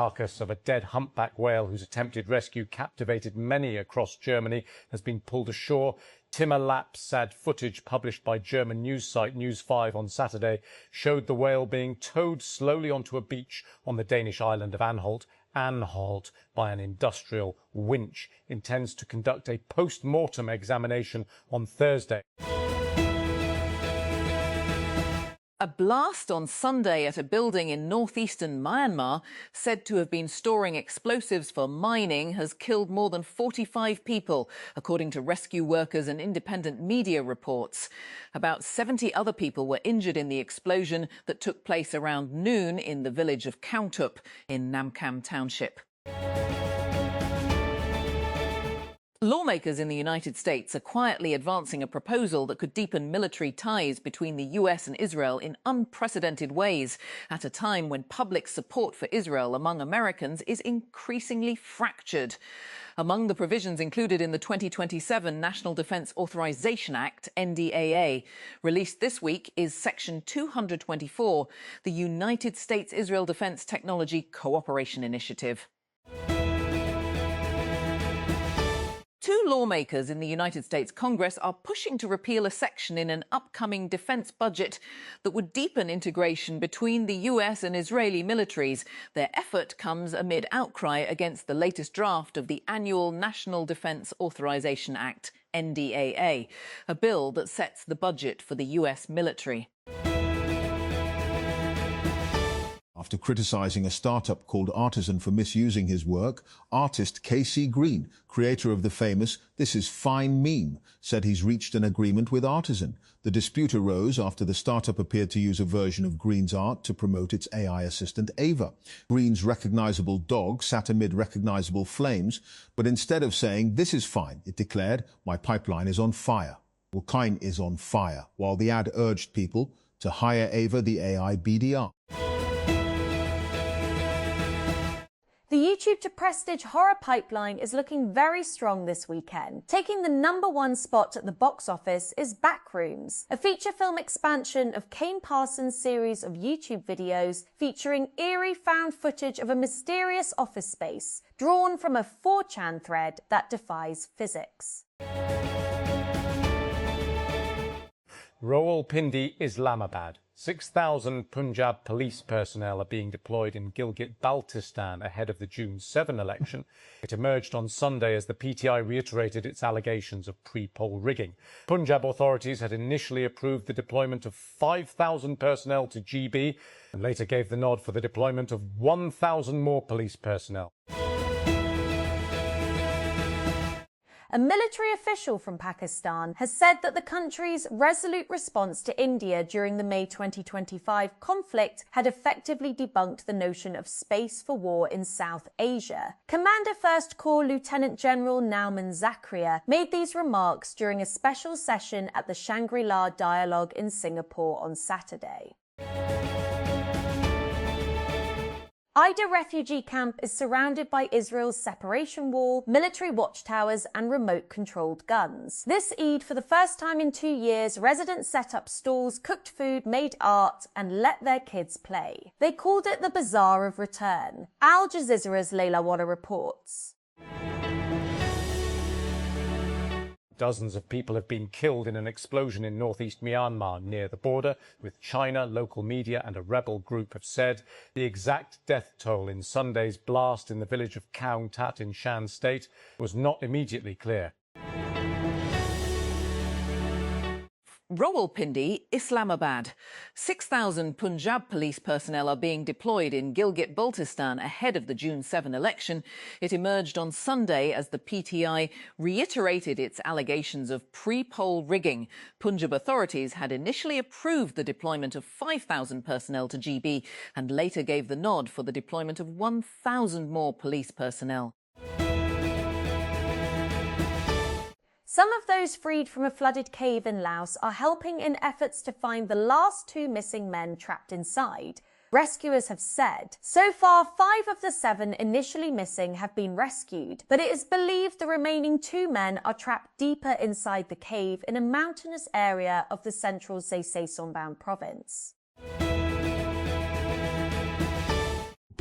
carcass of a dead humpback whale whose attempted rescue captivated many across Germany has been pulled ashore. Timmer-lapse footage published by German news site News 5 on Saturday showed the whale being towed slowly onto a beach on the Danish island of Anholt by an industrial winch. Intends to conduct a post-mortem examination on Thursday. A blast on Sunday at a building in northeastern Myanmar, said to have been storing explosives for mining, has killed more than 45 people, according to rescue workers and independent media reports. About 70 other people were injured in the explosion that took place around noon in the village of Kaungtup in Namkham Township. Lawmakers in the United States are quietly advancing a proposal that could deepen military ties between the US and Israel in unprecedented ways, at a time when public support for Israel among Americans is increasingly fractured. Among the provisions included in the 2027 National Defense Authorization Act, NDAA, released this week, is Section 224, the United States-Israel Defense Technology Cooperation Initiative. Two lawmakers in the United States Congress are pushing to repeal a section in an upcoming defence budget that would deepen integration between the US and Israeli militaries. Their effort comes amid outcry against the latest draft of the annual National Defense Authorization Act, NDAA, a bill that sets the budget for the US military. After criticising a startup called Artisan for misusing his work, artist KC Green, creator of the famous "This is Fine" meme, said he's reached an agreement with Artisan. The dispute arose after the startup appeared to use a version of Green's art to promote its AI assistant Ava. Green's recognisable dog sat amid recognisable flames, but instead of saying "This is fine," it declared, "My pipeline is on fire." Well, Kine is on fire, while the ad urged people to hire Ava the AI BDR. The YouTube to Prestige horror pipeline is looking very strong this weekend. Taking the #1 spot at the box office is Backrooms, a feature film expansion of Kane Parsons' series of YouTube videos featuring eerie found footage of a mysterious office space drawn from a 4chan thread that defies physics. Rawalpindi, Islamabad. 6,000 Punjab police personnel are being deployed in Gilgit-Baltistan ahead of the June 7 election. It emerged on Sunday as the PTI reiterated its allegations of pre-poll rigging. Punjab authorities had initially approved the deployment of 5,000 personnel to GB and later gave the nod for the deployment of 1,000 more police personnel. A military official from Pakistan has said that the country's resolute response to India during the May 2025 conflict had effectively debunked the notion of space for war in South Asia. Commander First Corps Lieutenant General Nauman Zakaria made these remarks during a special session at the Shangri-La Dialogue in Singapore on Saturday. Aida refugee camp is surrounded by Israel's separation wall, military watchtowers and remote-controlled guns. This Eid, for the first time in 2 years, residents set up stalls, cooked food, made art and let their kids play. They called it the Bazaar of Return. Al Jazeera's Leila Wada reports. Dozens of people have been killed in an explosion in northeast Myanmar near the border with China. Local media and a rebel group have said the exact death toll in Sunday's blast in the village of Kaung Tat in Shan State was not immediately clear. Rawalpindi, Islamabad. 6,000 Punjab police personnel are being deployed in Gilgit-Baltistan ahead of the June 7 election. It emerged on Sunday as the PTI reiterated its allegations of pre-poll rigging. Punjab authorities had initially approved the deployment of 5,000 personnel to GB and later gave the nod for the deployment of 1,000 more police personnel. Some of those freed from a flooded cave in Laos are helping in efforts to find the last 2 missing men trapped inside. Rescuers have said. So far, 5 of the 7 initially missing have been rescued, but it is believed the remaining 2 men are trapped deeper inside the cave in a mountainous area of the central Seisei-Songbang province.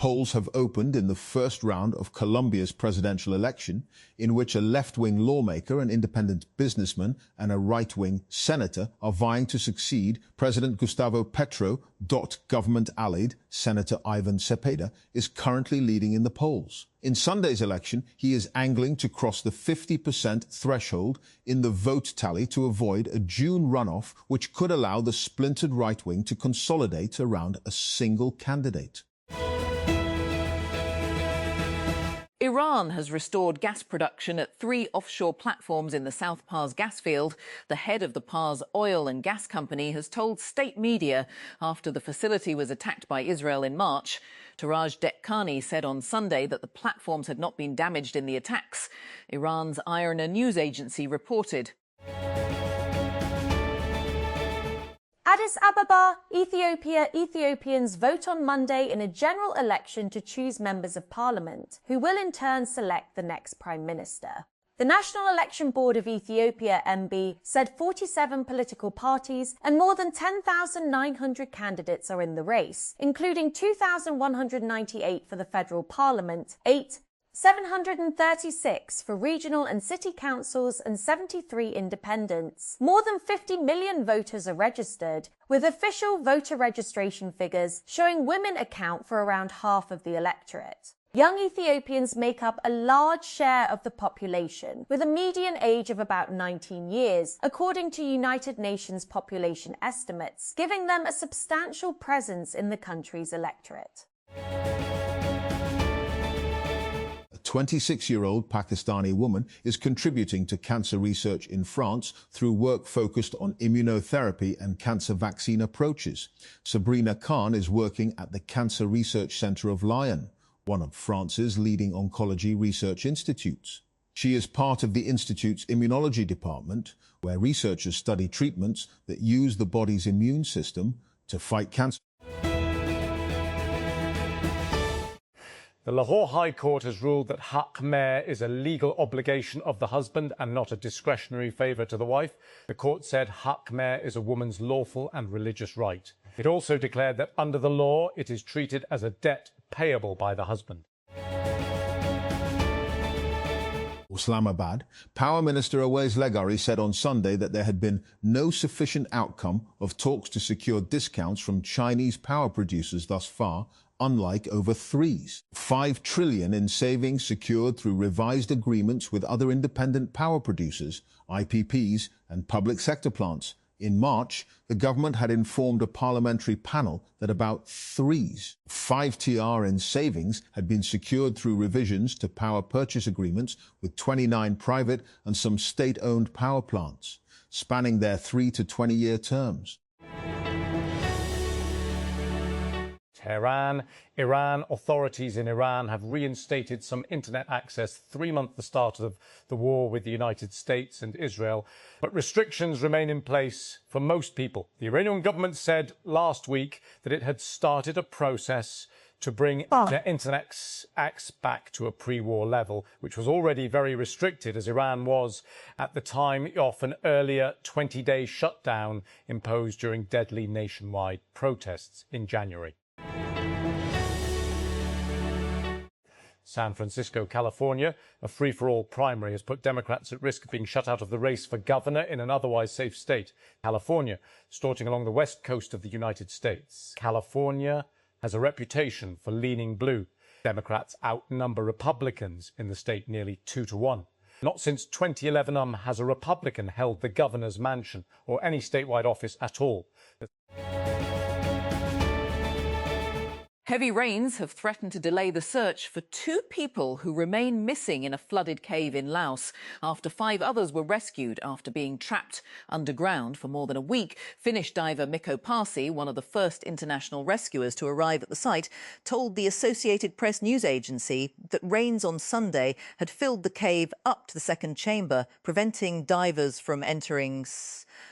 Polls have opened in the first round of Colombia's presidential election, in which a left-wing lawmaker, an independent businessman, and a right-wing senator are vying to succeed President Gustavo Petro. Government-allied Senator Ivan Cepeda is currently leading in the polls. In Sunday's election, he is angling to cross the 50% threshold in the vote tally to avoid a June runoff, which could allow the splintered right-wing to consolidate around a single candidate. Iran has restored gas production at 3 offshore platforms in the South Pars gas field. The head of the Pars oil and gas company has told state media after the facility was attacked by Israel in March. Taraj Dekkani said on Sunday that the platforms had not been damaged in the attacks. Iran's IRNA news agency reported. Addis Ababa, Ethiopia. Ethiopians vote on Monday in a general election to choose members of parliament, who will in turn select the next prime minister. The National Election Board of Ethiopia, MB, said 47 political parties and more than 10,900 candidates are in the race, including 2,198 for the federal parliament, 736 for regional and city councils, and 73 independents. More than 50 million voters are registered, with official voter registration figures showing women account for around half of the electorate. Young Ethiopians make up a large share of the population, with a median age of about 19 years, according to United Nations population estimates, giving them a substantial presence in the country's electorate. A 26-year-old Pakistani woman is contributing to cancer research in France through work focused on immunotherapy and cancer vaccine approaches. Sabrina Khan is working at the Cancer Research Centre of Lyon, one of France's leading oncology research institutes. She is part of the institute's immunology department, where researchers study treatments that use the body's immune system to fight cancer. The Lahore High Court has ruled that haq mehr is a legal obligation of the husband and not a discretionary favour to the wife. The court said haq mehr is a woman's lawful and religious right. It also declared that under the law it is treated as a debt payable by the husband. Islamabad, Power Minister Awais Leghari said on Sunday that there had been no sufficient outcome of talks to secure discounts from Chinese power producers thus far, unlike over threes. 5 trillion in savings secured through revised agreements with other independent power producers, IPPs, and public sector plants. In March, the government had informed a parliamentary panel that about 5 TR in savings had been secured through revisions to power purchase agreements with 29 private and some state-owned power plants, spanning their 3 to 20-year terms. Tehran. Iran authorities in Iran have reinstated some internet access 3 months after the start of the war with the United States and Israel, but restrictions remain in place for most people. The Iranian government said last week that it had started a process to bring their internet access back to a pre-war level, which was already very restricted, as Iran was at the time off an earlier 20-day shutdown imposed during deadly nationwide protests in January. San Francisco, California, a free-for-all primary has put Democrats at risk of being shut out of the race for governor in an otherwise safe state. California, starting along the west coast of the United States. California has a reputation for leaning blue. Democrats outnumber Republicans in the state nearly 2-1. Not since 2011 has a Republican held the governor's mansion or any statewide office at all. Heavy rains have threatened to delay the search for 2 people who remain missing in a flooded cave in Laos after 5 others were rescued after being trapped underground for more than a week. Finnish diver Mikko Parsi, one of the first international rescuers to arrive at the site, told the Associated Press news agency that rains on Sunday had filled the cave up to the second chamber, preventing divers from entering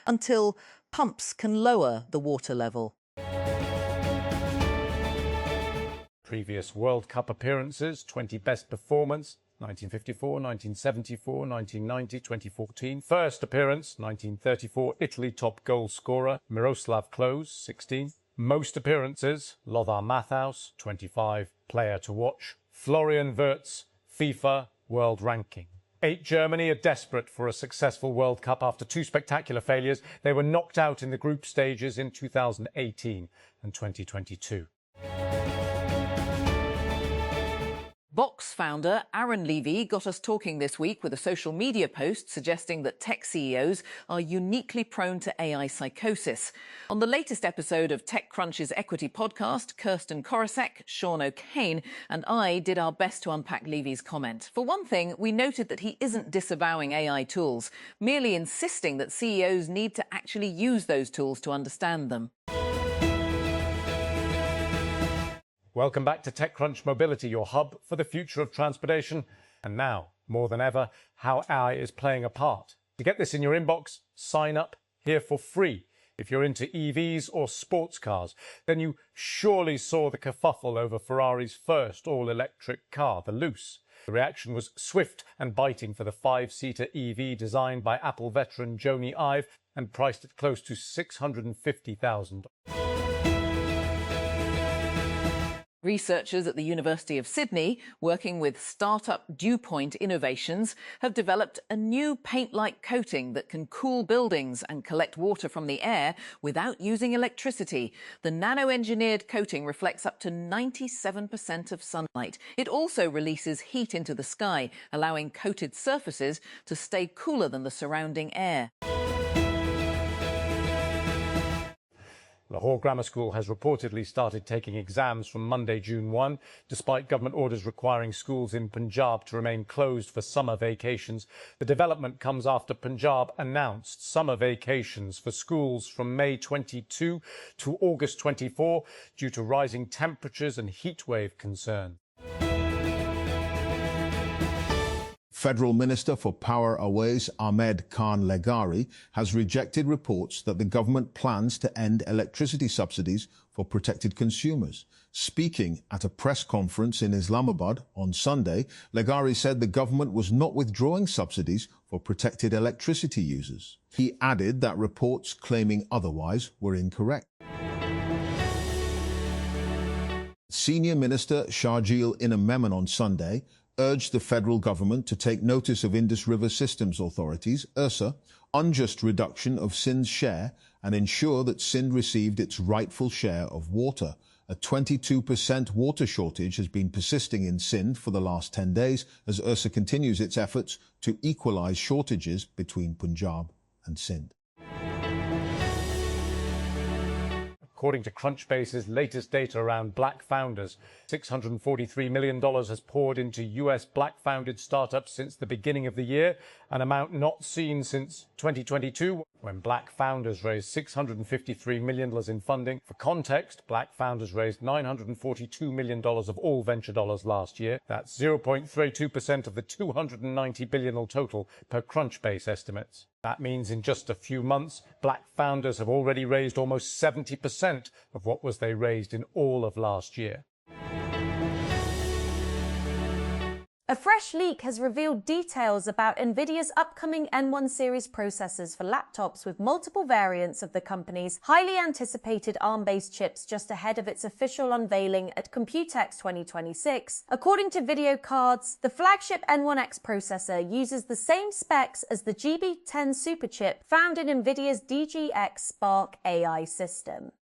until pumps can lower the water level. Previous World Cup appearances, 20 best performance, 1954, 1974, 1990, 2014. First appearance, 1934, Italy top goal scorer, Miroslav Klose, 16. Most appearances, Lothar Matthaus, 25, player to watch. Florian Wirtz, FIFA World Ranking. 8 Germany are desperate for a successful World Cup after 2 spectacular failures. They were knocked out in the group stages in 2018 and 2022. Box founder Aaron Levy got us talking this week with a social media post suggesting that tech CEOs are uniquely prone to AI psychosis. On the latest episode of TechCrunch's Equity podcast, Kirsten Korosek, Sean O'Kane and I did our best to unpack Levy's comment. For one thing, we noted that he isn't disavowing AI tools, merely insisting that CEOs need to actually use those tools to understand them. Welcome back to TechCrunch Mobility, your hub for the future of transportation. And now, more than ever, how AI is playing a part. To get this in your inbox, sign up here for free. If you're into EVs or sports cars, then you surely saw the kerfuffle over Ferrari's first all-electric car, the Luce. The reaction was swift and biting for the 5-seater EV designed by Apple veteran Jony Ive and priced at close to $650,000. Researchers at the University of Sydney, working with startup Dewpoint Innovations, have developed a new paint-like coating that can cool buildings and collect water from the air without using electricity. The nano-engineered coating reflects up to 97% of sunlight. It also releases heat into the sky, allowing coated surfaces to stay cooler than the surrounding air. Lahore Grammar School has reportedly started taking exams from Monday, June 1, despite government orders requiring schools in Punjab to remain closed for summer vacations. The development comes after Punjab announced summer vacations for schools from May 22 to August 24 due to rising temperatures and heatwave concerns. Federal Minister for Power Aways Ahmed Khan Legari has rejected reports that the government plans to end electricity subsidies for protected consumers. Speaking at a press conference in Islamabad on Sunday, Legari said the government was not withdrawing subsidies for protected electricity users. He added that reports claiming otherwise were incorrect. Senior Minister Sharjeel Inam on Sunday urged the federal government to take notice of Indus River Systems Authorities, IRSA, unjust reduction of Sindh's share and ensure that Sindh received its rightful share of water. A 22% water shortage has been persisting in Sindh for the last 10 days as IRSA continues its efforts to equalize shortages between Punjab and Sindh. According to Crunchbase's latest data around black founders, $643 million has poured into US black-founded startups since the beginning of the year, an amount not seen since 2022, when black founders raised $653 million in funding. For context, black founders raised $942 million of all venture dollars last year. That's 0.32% of the $290 billion total per Crunchbase estimates. That means in just a few months, black founders have already raised almost 70% of what was they raised in all of last year. A fresh leak has revealed details about NVIDIA's upcoming N1 series processors for laptops with multiple variants of the company's highly anticipated ARM-based chips just ahead of its official unveiling at Computex 2026. According to Video Cards, the flagship N1X processor uses the same specs as the GB10 superchip found in NVIDIA's DGX Spark AI system.